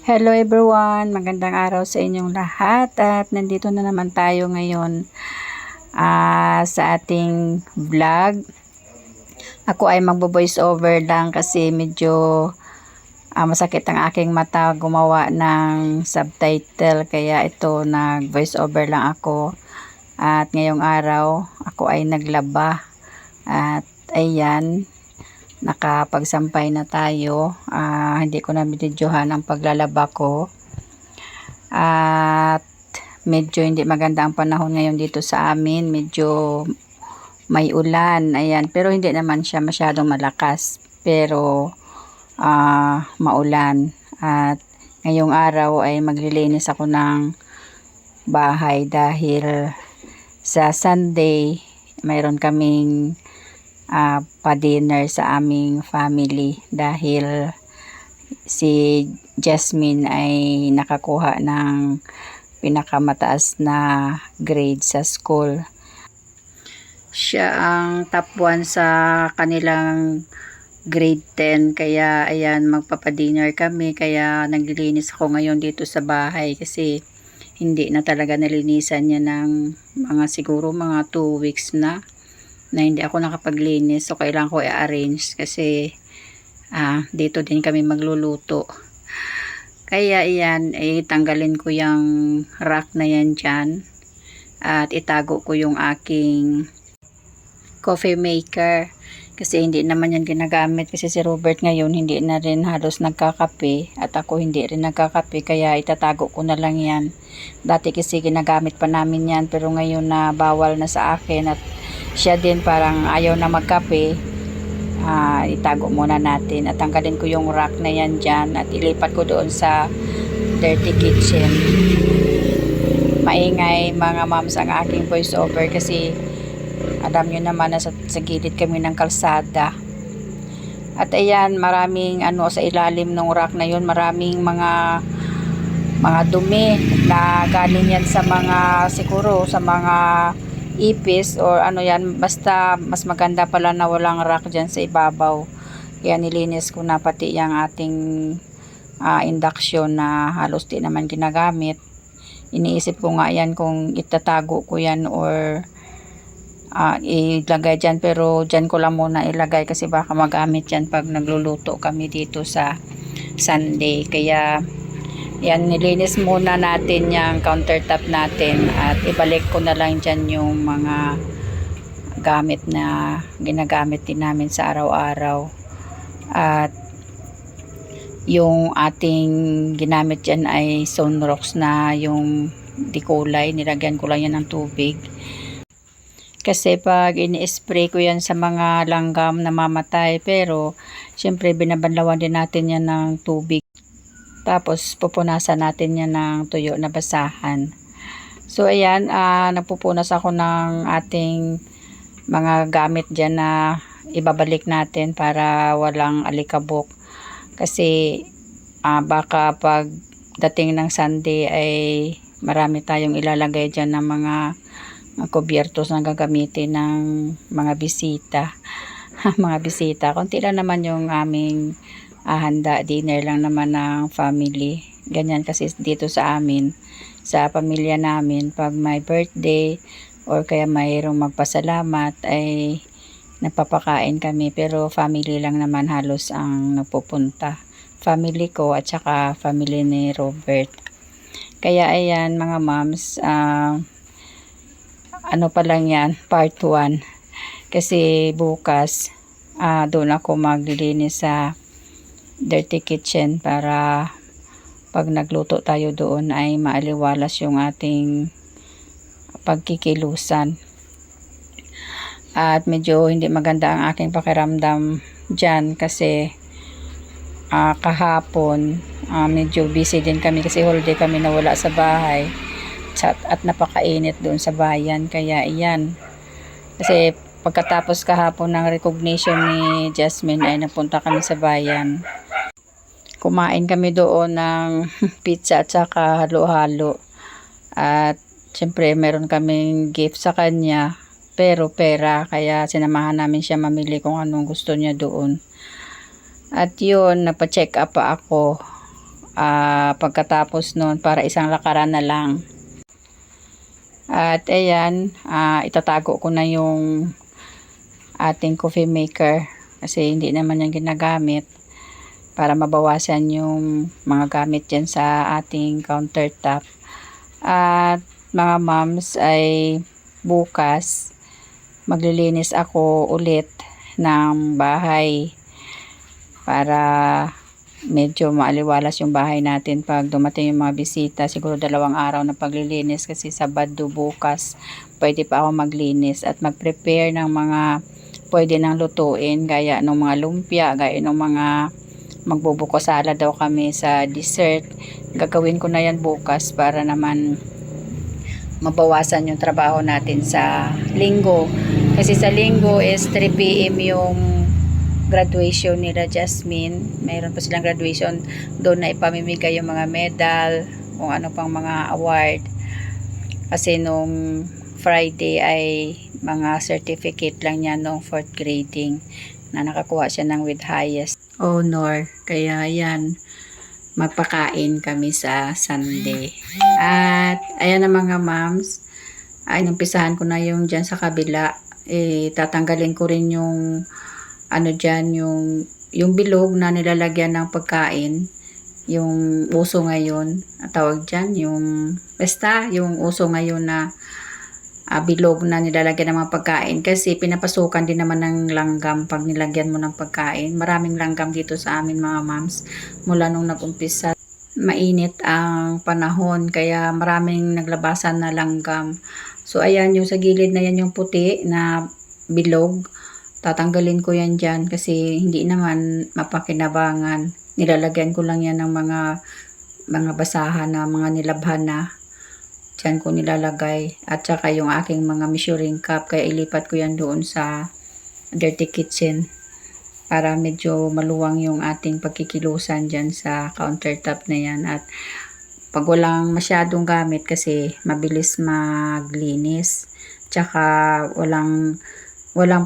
Hello everyone, magandang araw sa inyong lahat at nandito na naman tayo ngayon sa ating vlog. Ako ay magbo-voice over lang kasi medyo masakit ang aking mata gumawa ng subtitle, kaya ito nag-voice over lang ako. At ngayong araw ako ay naglaba at ayan, nakapagsampay na tayo. Hindi ko na binidyohan ang paglalaba ko at medyo hindi maganda ang panahon ngayon dito sa amin, medyo may ulan, ayan, pero hindi naman siya masyadong malakas, pero maulan. At ngayong araw ay maglilinis ako ng bahay dahil sa Sunday mayroon kaming pa-dinner sa aming family dahil si Jasmine ay nakakuha ng pinakamataas na grade sa school. Siya ang top 1 sa kanilang grade 10, kaya ayan, magpapa-dinner kami, kaya naglilinis ako ngayon dito sa bahay kasi hindi na talaga nalinisan niya ng siguro mga 2 weeks na hindi ako nakapaglinis, so kailangan ko i-arrange kasi dito din kami magluluto. Kaya iyan, tanggalin ko yung rack na yan dyan at itago ko yung aking coffee maker kasi hindi naman yan ginagamit kasi si Robert ngayon hindi na rin halos nagkakape at ako hindi rin nagkakape, kaya itatago ko na lang yan. Dati kasi ginagamit pa namin yan, pero ngayon na bawal na sa akin at siya din parang ayaw na magkape, itago muna natin at tanggalin ko yung rack na yan dyan at ilipat ko doon sa dirty kitchen. Maingay mga moms ang aking voice over kasi alam nyo naman na sa gilid kami ng kalsada. At ayan, maraming sa ilalim ng rack na yun, maraming mga dumi na galing yan sa siguro sa mga ipis or yan, basta mas maganda pala na walang rack dyan sa ibabaw. Kaya nilinis ko na pati yung ating induction na halos di naman ginagamit. Iniisip ko nga yan kung itatago ko yan or ilagay dyan, pero dyan ko lang muna ilagay kasi baka magamit yan pag nagluluto kami dito sa Sunday. Kaya yan, nilinis muna natin yung countertop natin at ibalik ko na lang dyan yung mga gamit na ginagamit din namin sa araw-araw. At yung ating ginamit dyan ay Sunrocks na yung di kulay, nilagyan ko lang yan ng tubig. Kasi pag ini-spray ko yan sa mga langgam na mamatay, pero syempre binabanlawan din natin yan ng tubig. Tapos pupunasan natin yan ng tuyo na basahan. So ayan, nagpupunas ako ng ating mga gamit dyan na ibabalik natin para walang alikabok. Kasi baka pag dating ng Sunday ay marami tayong ilalagay dyan ng mga kubyertos na gagamitin ng mga bisita. Mga bisita, konti lang naman yung aming handa, dinner lang naman ng family. Ganyan kasi dito sa amin, sa pamilya namin, pag may birthday or kaya mayroong magpasalamat ay napapakain kami, pero family lang naman halos ang nagpupunta, family ko at saka family ni Robert. Kaya ayan mga moms, pa lang yan, part 1 kasi bukas doon ako maglilinis sa dirty kitchen para pag nagluto tayo doon ay maaliwalas yung ating pagkikilusan. At medyo hindi maganda ang aking pakiramdam dyan kasi kahapon medyo busy din kami kasi holiday kami, nawala sa bahay at napakainit doon sa bayan. Kaya iyan, kasi pagkatapos kahapon ng recognition ni Jasmine ay napunta kami sa bayan. Kumain kami doon ng pizza at saka halo-halo. At syempre meron kaming gift sa kanya, pero pera, kaya sinamahan namin siya mamili kung anong gusto niya doon. At yun, napa-check up pa ako Pagkatapos nun, para isang lakaran na lang. At ayan, itatago ko na yung ating coffee maker kasi hindi naman yan ginagamit, para mabawasan yung mga gamit dyan sa ating countertop. At mga moms, ay bukas maglilinis ako ulit ng bahay para medyo maaliwalas yung bahay natin pag dumating yung mga bisita. Siguro 2 araw na paglilinis kasi Sabado bukas pwede pa ako maglinis at mag-prepare ng mga pwede nang lutuin, gaya ng mga lumpia, gaya ng mga magbubuko sala daw kami sa dessert. Gagawin ko na yan bukas para naman mabawasan yung trabaho natin sa linggo. Kasi sa linggo is 3 PM yung graduation nila Jasmine. Mayroon pa silang graduation. Doon na ipamimigay yung mga medal, kung ano pang mga award. Kasi nung Friday ay mga certificate lang niya nung 4th grading na nakakuha siya ng with highest honor. Kaya yan, magpakain kami sa Sunday. At ayan na mga moms, ay numpisahan ko na yung dyan sa kabila. Tatanggalin ko rin yung ano dyan, yung bilog na nilalagyan ng pagkain, yung uso ngayon, tawag dyan, yung basta, yung uso ngayon na bilog na nilalagyan ng mga pagkain, kasi pinapasukan din naman ng langgam pag nilagyan mo ng pagkain. Maraming langgam dito sa amin mga moms, mula nung nag-umpisa mainit ang panahon, kaya maraming naglabasan na langgam. So ayan, yung sa gilid na yan, yung puti na bilog, tatanggalin ko yan dyan kasi hindi naman mapakinabangan. Nilalagyan ko lang yan ng mga basahan na, mga nilabhan na. Dyan ko nilalagay. At saka yung aking mga measuring cup, kaya ilipat ko yan doon sa dirty kitchen para medyo maluwang yung ating pagkikilusan dyan sa countertop na yan. At pag walang masyadong gamit kasi mabilis maglinis. Tsaka walang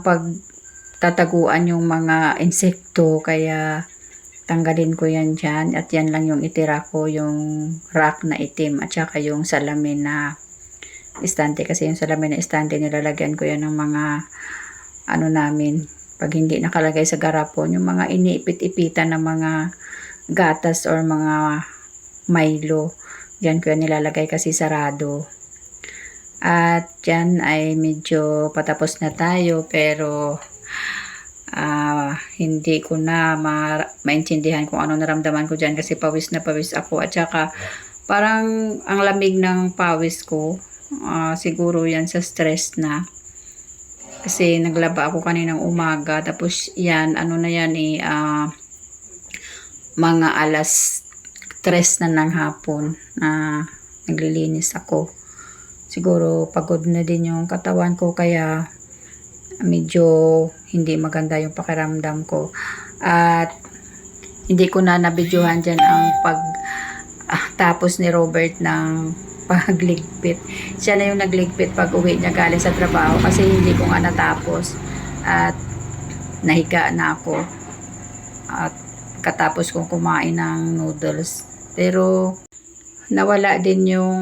pagtataguan yung mga insekto, kaya tanggalin ko yan dyan. At yan lang yung itira ko, yung rack na itim at saka yung salamin na estante, kasi yung salamin na estante nilalagyan ko yan ng mga ano namin, pag hindi nakalagay sa garapon, yung mga iniipit-ipitan ng mga gatas or mga Milo, dyan ko yan nilalagay kasi sarado. At dyan ay medyo patapos na tayo, pero hindi ko na maintindihan kung ano naramdaman ko dyan kasi pawis na pawis ako. At saka parang ang lamig ng pawis ko, siguro yan sa stress na. Kasi naglaba ako kaninang umaga, tapos yan, ano na yan mga alas 3 na ng hapon na naglilinis ako. Siguro pagod na din yung katawan ko, kaya medyo hindi maganda yung pakiramdam ko. At hindi ko na nabidyohan dyan ang tapos ni Robert ng pagligpit. Siya na yung nagligpit pag uwi niya galing sa trabaho kasi hindi ko nga natapos. At nahiga na ako. At katapos kong kumain ng noodles. Pero nawala din yung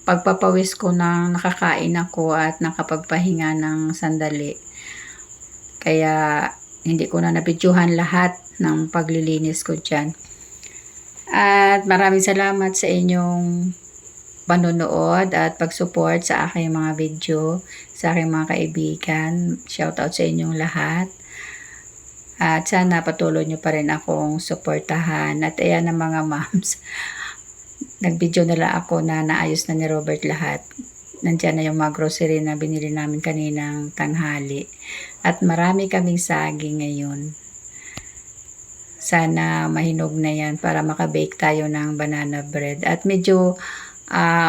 pagpapawis ko nang nakakain ako at nakapagpahinga ng sandali. Kaya hindi ko na nabidyuhan lahat ng paglilinis ko dyan. At maraming salamat sa inyong panonood at pag-support sa aking mga video, sa aking mga kaibigan. Shoutout sa inyong lahat. At sana patuloy nyo pa rin akong suportahan. At ayan na mga moms, nag-video nila ako na naayos na ni Robert lahat. Nandiyan na yung mga grocery na binili namin kaninang tanghali. At marami kaming saging ngayon. Sana mahinog na yan para makabake tayo ng banana bread. At medyo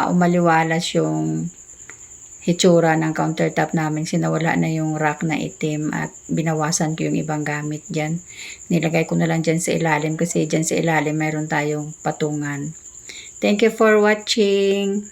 umaliwalas yung hitsura ng countertop namin. Sinawala na yung rack na itim at binawasan ko yung ibang gamit dyan. Nilagay ko na lang dyan sa ilalim kasi dyan sa ilalim mayroon tayong patungan. Thank you for watching.